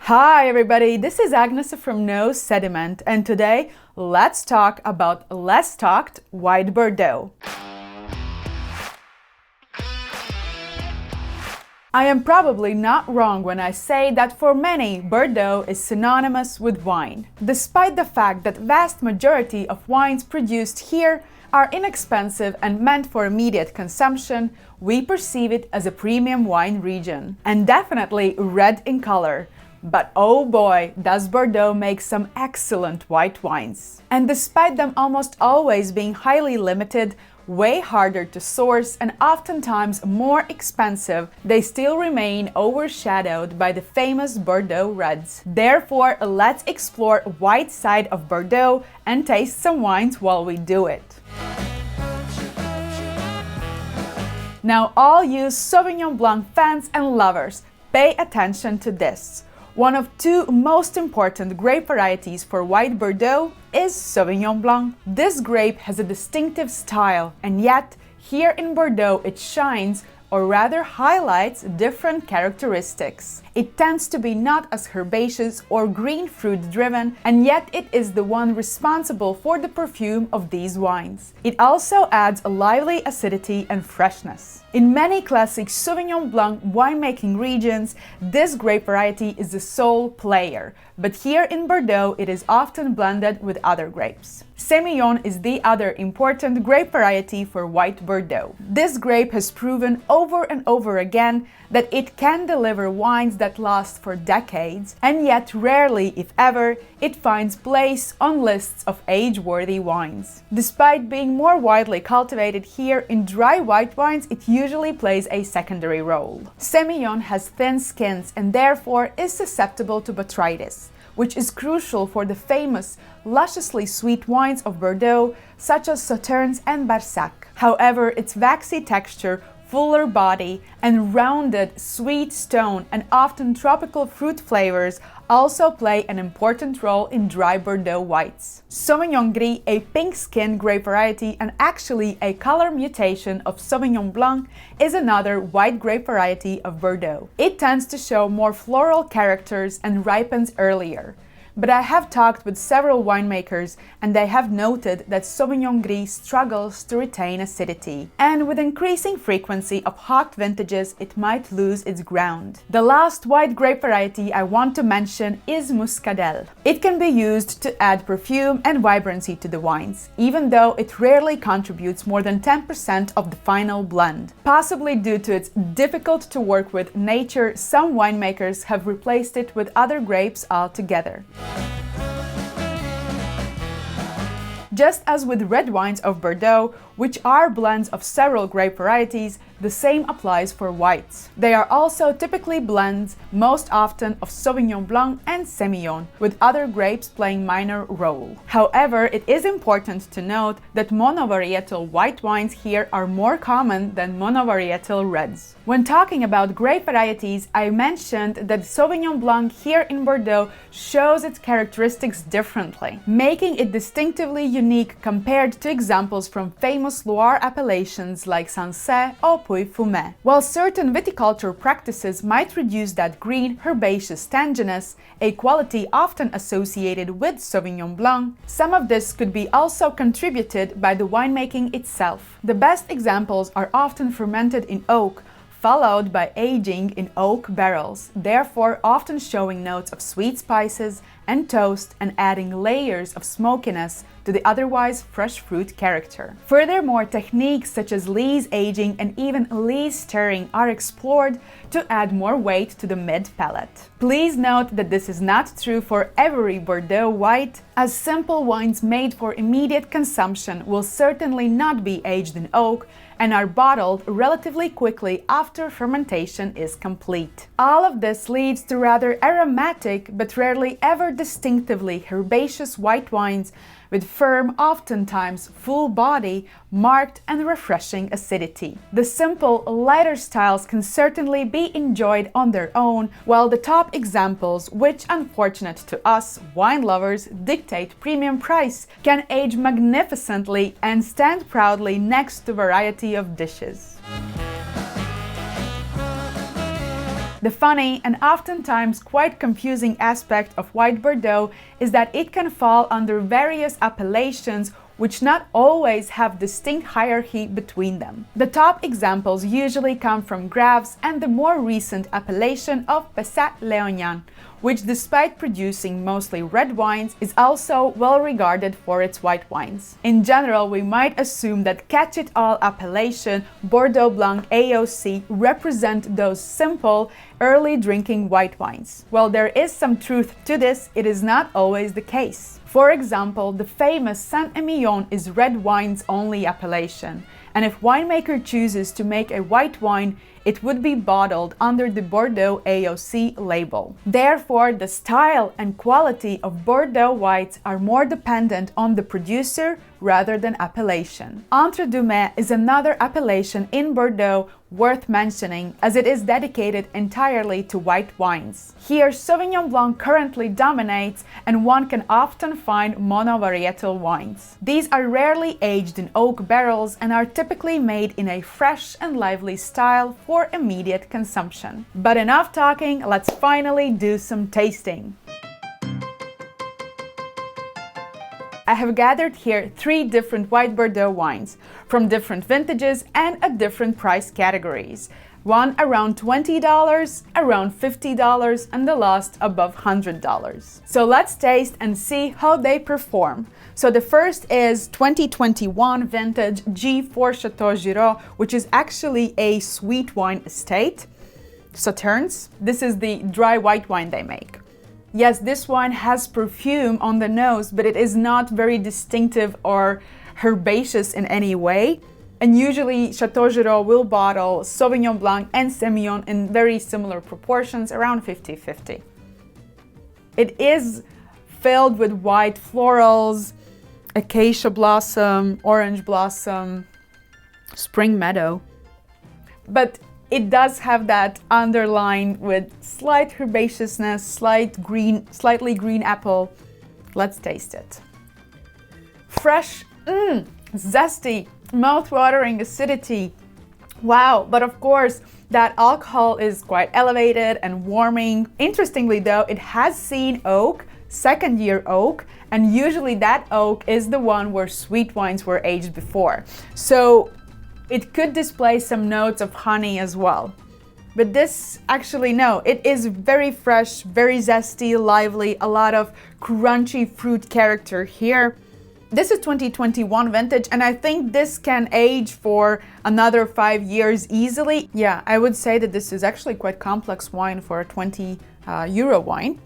Hi everybody, this is Agnes from No Sediment, and today let's talk about less talked white Bordeaux. I am probably not wrong when I say that for many, Bordeaux is synonymous with wine. Despite the fact that vast majority of wines produced here are inexpensive and meant for immediate consumption, we perceive it as a premium wine region, and definitely red in color. But oh boy, does Bordeaux make some excellent white wines. And despite them almost always being highly limited, way harder to source and oftentimes more expensive, they still remain overshadowed by the famous Bordeaux reds. Therefore, let's explore white side of Bordeaux and taste some wines while we do it. Now all you Sauvignon Blanc fans and lovers, pay attention to this. One of two most important grape varieties for white Bordeaux is Sauvignon Blanc. This grape has a distinctive style, and yet here in Bordeaux it shines, or rather highlights, different characteristics. It tends to be not as herbaceous or green fruit driven, and yet it is the one responsible for the perfume of these wines. It also adds a lively acidity and freshness. In many classic Sauvignon Blanc winemaking regions, this grape variety is the sole player, but here in Bordeaux it is often blended with other grapes. Semillon is the other important grape variety for white Bordeaux. This grape has proven over and over again that it can deliver wines that last for decades, and yet rarely, if ever, it finds place on lists of age-worthy wines. Despite being more widely cultivated here in dry white wines, it usually plays a secondary role. Semillon has thin skins and therefore is susceptible to botrytis, which is crucial for the famous, lusciously sweet wines of Bordeaux, such as Sauternes and Barsac. However, its waxy texture, fuller body, and rounded, sweet stone and often tropical fruit flavors also play an important role in dry Bordeaux whites. Sauvignon Gris, a pink-skinned grape variety and actually a color mutation of Sauvignon Blanc, is another white grape variety of Bordeaux. It tends to show more floral characters and ripens earlier. But I have talked with several winemakers and they have noted that Sauvignon Gris struggles to retain acidity. And with increasing frequency of hot vintages, it might lose its ground. The last white grape variety I want to mention is Muscadel. It can be used to add perfume and vibrancy to the wines, even though it rarely contributes more than 10% of the final blend. Possibly due to its difficult to work with nature, some winemakers have replaced it with other grapes altogether. Just as with red wines of Bordeaux, which are blends of several grape varieties, the same applies for whites. They are also typically blends, most often of Sauvignon Blanc and Semillon, with other grapes playing minor role. However, it is important to note that monovarietal white wines here are more common than monovarietal reds. When talking about grape varieties, I mentioned that Sauvignon Blanc here in Bordeaux shows its characteristics differently, making it distinctively unique compared to examples from famous Loire appellations like Sancerre or Puy-Fumé. While certain viticulture practices might reduce that green, herbaceous tanginess, a quality often associated with Sauvignon Blanc, some of this could be also contributed by the winemaking itself. The best examples are often fermented in oak, followed by aging in oak barrels, therefore often showing notes of sweet spices and toast and adding layers of smokiness to the otherwise fresh fruit character. Furthermore, techniques such as lees aging and even lees stirring are explored to add more weight to the mid-palate. Please note that this is not true for every Bordeaux white, as simple wines made for immediate consumption will certainly not be aged in oak and are bottled relatively quickly after fermentation is complete. All of this leads to rather aromatic but rarely ever distinctively herbaceous white wines with firm, oftentimes full body, marked and refreshing acidity. The simple, lighter styles can certainly be enjoyed on their own, while the top examples, which unfortunate to us wine lovers dictate premium price, can age magnificently and stand proudly next to a variety of dishes. The funny and oftentimes quite confusing aspect of white Bordeaux is that it can fall under various appellations which not always have distinct hierarchy between them. The top examples usually come from Grapes and the more recent appellation of Pessac-Leognan, which despite producing mostly red wines is also well regarded for its white wines. In general, we might assume that catch-it-all appellation Bordeaux Blanc AOC represent those simple, early drinking white wines. While there is some truth to this, it is not always the case. For example, the famous Saint-Emilion is red wines only appellation, and if winemaker chooses to make a white wine, it would be bottled under the Bordeaux AOC label. Therefore, the style and quality of Bordeaux whites are more dependent on the producer rather than appellation. Entre deux Mets is another appellation in Bordeaux worth mentioning, as it is dedicated entirely to white wines. Here, Sauvignon Blanc currently dominates, and one can often find monovarietal wines. These are rarely aged in oak barrels and are typically made in a fresh and lively style for immediate consumption. But enough talking, let's finally do some tasting. I have gathered here 3 different white Bordeaux wines from different vintages and at different price categories. One around $20, around $50, and the last above $100. So let's taste and see how they perform. So the first is 2021 vintage G4 Chateau Guiraud, which is actually a sweet wine estate. Sauternes. This is the dry white wine they make. Yes, this wine has perfume on the nose, but it is not very distinctive or herbaceous in any way. And usually Chateau Guiraud will bottle Sauvignon Blanc and Semillon in very similar proportions, around 50-50. It is filled with white florals, acacia blossom, orange blossom, spring meadow. But it does have that underline with slight herbaceousness, slightly green apple. Let's taste it. Fresh, zesty, mouth-watering acidity. Wow, but of course, that alcohol is quite elevated and warming. Interestingly though, it has seen oak, second-year oak, and usually that oak is the one where sweet wines were aged before. So it could display some notes of honey as well. But this, actually no, it is very fresh, very zesty, lively, a lot of crunchy fruit character here. This is 2021 vintage, and I think this can age for another 5 years easily. Yeah, I would say that this is actually quite complex wine for a 20 euro wine.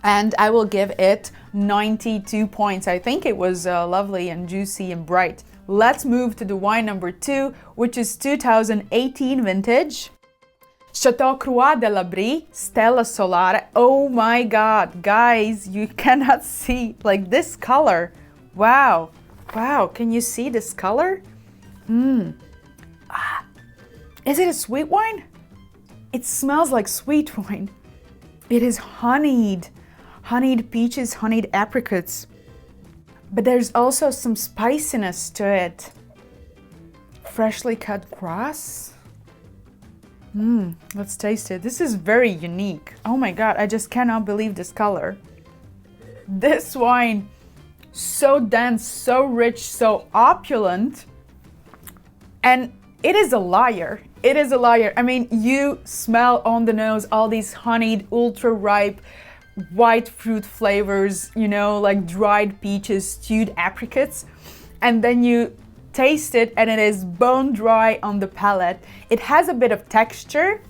And I will give it 92 points. I think it was lovely and juicy and bright. Let's move to the wine number 2, which is 2018 vintage. Chateau Croix de Labrie, Stella Solare. Oh my God, guys, you cannot see like this color. Wow, wow, can you see this color? Is it a sweet wine? It smells like sweet wine. It is honeyed peaches, honeyed apricots. But there's also some spiciness to it. Freshly cut grass. Let's taste it. This is very unique. Oh my God, I just cannot believe this color. This wine, so dense, so rich, so opulent. And it is a liar. It is a liar. I mean, you smell on the nose all these honeyed, ultra ripe, white fruit flavors, you know, like dried peaches, stewed apricots, and then you taste it and it is bone dry on the palate. It has a bit of texture,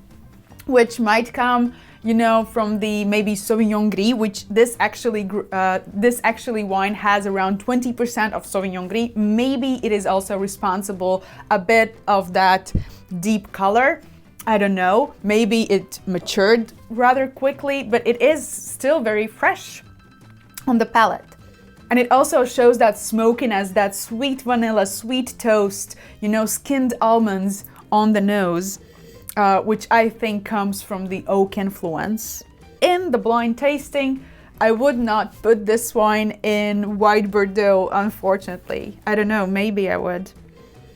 which might come, you know, from the maybe Sauvignon Gris, which this actually wine has around 20% of Sauvignon Gris. Maybe it is also responsible a bit of that deep color. I don't know, maybe it matured rather quickly, but it is still very fresh on the palate. And it also shows that smokiness, that sweet vanilla, sweet toast, you know, skinned almonds on the nose, which I think comes from the oak influence. In the blind tasting, I would not put this wine in white Bordeaux, unfortunately. I don't know, maybe I would.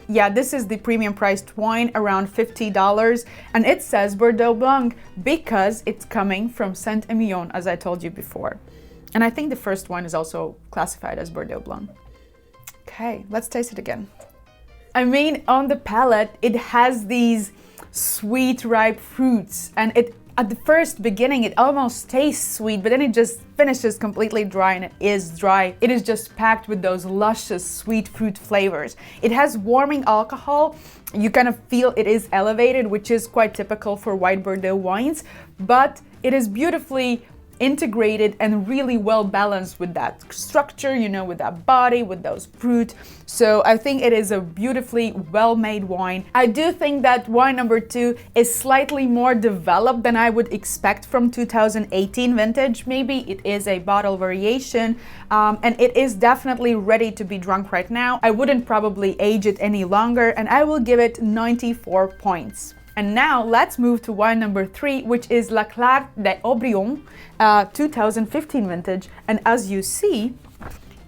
Yeah, this is the premium priced wine, around $50, and it says Bordeaux Blanc because it's coming from Saint-Emilion, as I told you before. And I think the first one is also classified as Bordeaux Blanc. Okay, let's taste it again. I mean, on the palate, it has these sweet, ripe fruits, and at the first beginning, it almost tastes sweet, but then it just finishes completely dry, and it is dry. It is just packed with those luscious sweet fruit flavors. It has warming alcohol. You kind of feel it is elevated, which is quite typical for white Bordeaux wines, but it is beautifully integrated and really well balanced with that structure, you know, with that body, with those fruit. So I think it is a beautifully well-made wine. I do think that wine number 2 is slightly more developed than I would expect from 2018 vintage. Maybe it is a bottle variation, and it is definitely ready to be drunk right now. I wouldn't probably age it any longer, and I will give it 94 points. And now let's move to wine number 3, which is La Clarte de Haut-Brion, 2015 vintage. And as you see,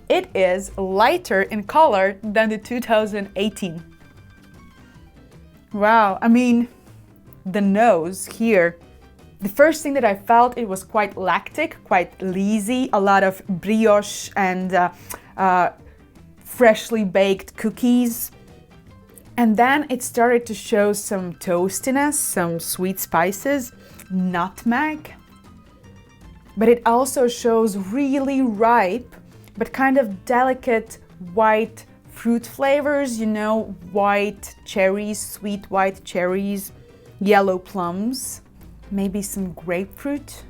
it is lighter in color than the 2018. Wow, I mean, the nose here. The first thing that I felt, it was quite lactic, quite lazy, a lot of brioche and freshly baked cookies. And then it started to show some toastiness, some sweet spices, nutmeg. But it also shows really ripe, but kind of delicate white fruit flavors, you know, white cherries, sweet white cherries, yellow plums, maybe some grapefruit.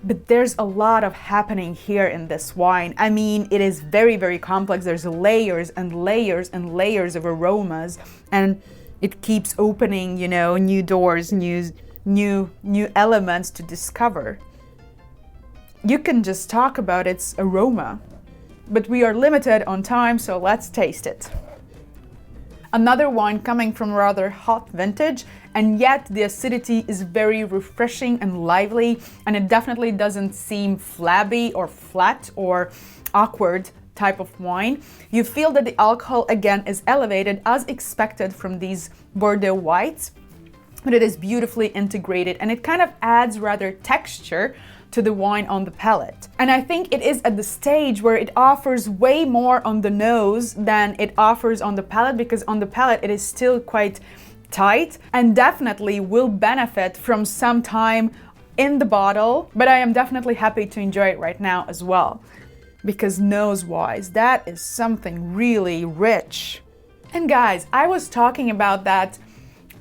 But there's a lot of happening here in this wine. I mean, it is very, very complex. There's layers and layers and layers of aromas, and it keeps opening, you know, new doors, new elements to discover. You can just talk about its aroma, but we are limited on time, so let's taste it. Another wine coming from rather hot vintage, and yet the acidity is very refreshing and lively, and it definitely doesn't seem flabby or flat or awkward type of wine. You feel that the alcohol again is elevated as expected from these Bordeaux whites, but it is beautifully integrated, and it kind of adds rather texture to the wine on the palate. And I think it is at the stage where it offers way more on the nose than it offers on the palate, because on the palate it is still quite tight and definitely will benefit from some time in the bottle, but I am definitely happy to enjoy it right now as well, because nose-wise, that is something really rich. And guys, I was talking about that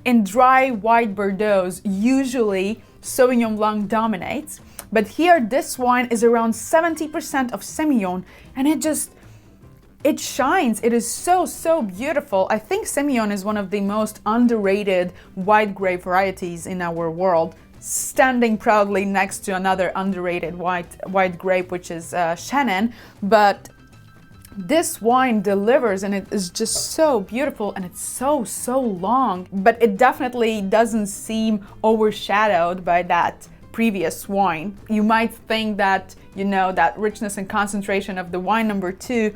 in dry white Bordeaux's, usually Sauvignon Blanc dominates, but here this wine is around 70% of Semillon, and it shines. It is so beautiful. I think Semillon is one of the most underrated white grape varieties in our world, standing proudly next to another underrated white grape, which is Chenin. But this wine delivers, and it is just so beautiful, and it's so long, but it definitely doesn't seem overshadowed by that previous wine. You might think that, you know, that richness and concentration of the wine number 2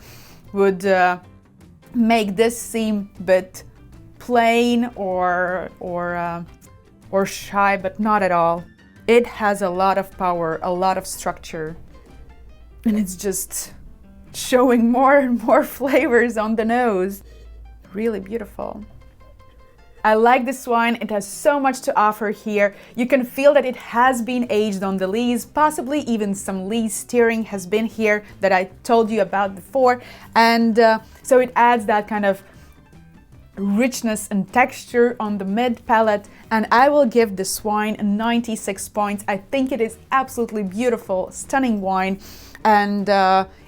would make this seem a bit plain or shy, but not at all. It has a lot of power, a lot of structure, and it's just showing more and more flavors on the nose. Really beautiful. I like this wine. It has so much to offer here. You can feel that it has been aged on the lees, possibly even some lee steering has been here that I told you about before. And so it adds that kind of richness and texture on the mid palate, and I will give this wine 96 points. I think it is absolutely beautiful, stunning wine, and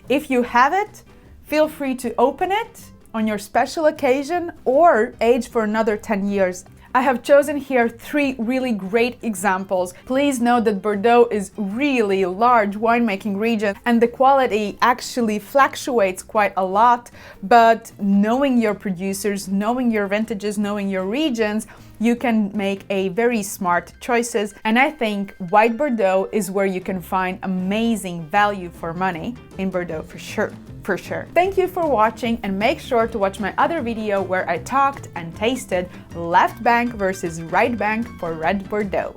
if you have it, feel free to open it on your special occasion or age for another 10 years. I have chosen here 3 really great examples. Please note that Bordeaux is really large winemaking region, and the quality actually fluctuates quite a lot, but knowing your producers, knowing your vintages, knowing your regions you can make a very smart choices, and I think white Bordeaux is where you can find amazing value for money in Bordeaux for sure. Thank you for watching, and make sure to watch my other video where I talked and tasted left bank versus right bank for red Bordeaux.